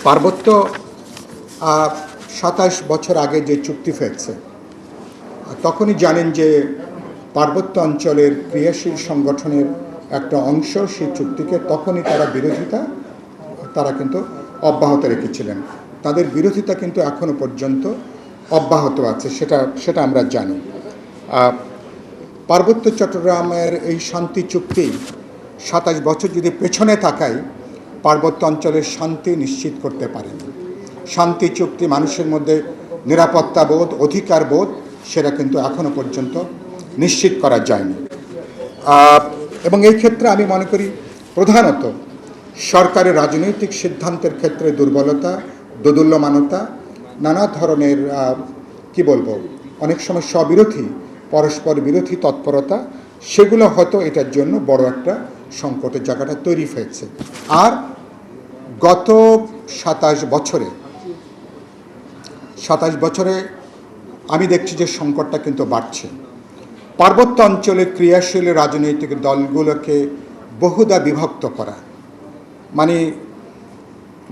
পার্বত্য ২৭ বছর আগে যে চুক্তি হয়েছে, তখনই জানেন যে পার্বত্য অঞ্চলের ক্রিয়াশীল সংগঠনের একটা অংশ সেই চুক্তিকে তখনই তারা কিন্তু অব্যাহত রেখেছিলেন। তাদের বিরোধিতা কিন্তু এখনও পর্যন্ত অব্যাহত আছে, সেটা আমরা জানি। পার্বত্য চট্টগ্রামের এই শান্তি চুক্তি ২৭ বছর যদি পেছনে তাকাই, পার্বত্য অঞ্চলের শান্তি নিশ্চিত করতে পারেনি। শান্তি চুক্তি মানুষের মধ্যে নিরাপত্তা বোধ, অধিকার বোধ, সেটা কিন্তু এখনও পর্যন্ত নিশ্চিত করা যায়নি। এবং এই ক্ষেত্রে আমি মনে করি প্রধানত সরকারের রাজনৈতিক সিদ্ধান্তের ক্ষেত্রে দুর্বলতা, দোদুল্যমানতা, নানা ধরনের অনেক সময় স্ববিরোধী, পরস্পর বিরোধী তৎপরতা, সেগুলো হয়তো এটার জন্য বড় একটা সংকটের জায়গাটা তৈরি হয়েছে। আর গত ২৭ বছরে আমি দেখছি যে সংকটটা কিন্তু বাড়ছে। পার্বত্য অঞ্চলে ক্রিয়াশীল রাজনৈতিক দলগুলোকে বহুদা বিভক্ত করা, মানে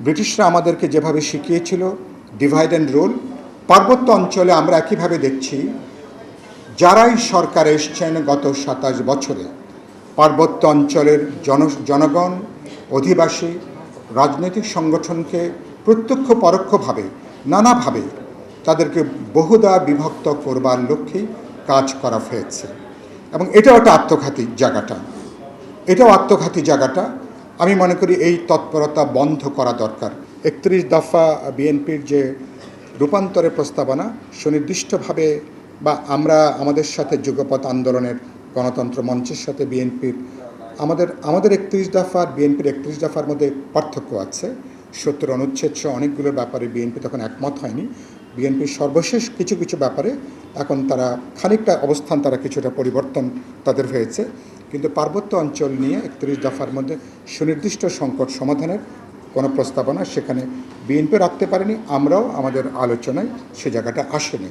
ব্রিটিশরা আমাদেরকে যেভাবে শিখিয়েছিল ডিভাইড অ্যান্ড রুল, পার্বত্য অঞ্চলে আমরা একইভাবে দেখছি যারাই সরকার এসছেন গত ২৭ বছরে, পার্বত্য অঞ্চলের জনগণ, অধিবাসী, রাজনৈতিক সংগঠনকে প্রত্যক্ষ পরোক্ষভাবে নানাভাবে তাদেরকে বহুদা বিভক্ত করবার লক্ষ্যেই কাজ করা হয়েছে। এবং এটাও একটা আত্মঘাতী জায়গাটা আমি মনে করি এই তৎপরতা বন্ধ করা দরকার। ৩১ দফা বিএনপির যে রূপান্তরের প্রস্তাবনা, সুনির্দিষ্টভাবে বা আমাদের সাথে যুগপৎ আন্দোলনের গণতন্ত্র মঞ্চের সাথে বিএনপির আমাদের ৩১ দফার বিএনপির ৩১ দফার মধ্যে পার্থক্য আছে। ৭০ অনুচ্ছেদ সহ অনেকগুলোর ব্যাপারে বিএনপি তখন একমত হয়নি। বিএনপির সর্বশেষ কিছু ব্যাপারে এখন তারা খানিকটা অবস্থান, তারা কিছুটা পরিবর্তন তাদের হয়েছে। কিন্তু পার্বত্য অঞ্চল নিয়ে ৩১ দফার মধ্যে সুনির্দিষ্ট সংকট সমাধানের কোনো প্রস্তাবনা সেখানে বিএনপি রাখতে পারেনি, আমরাও আমাদের আলোচনায় সে জায়গাটা আসেনি।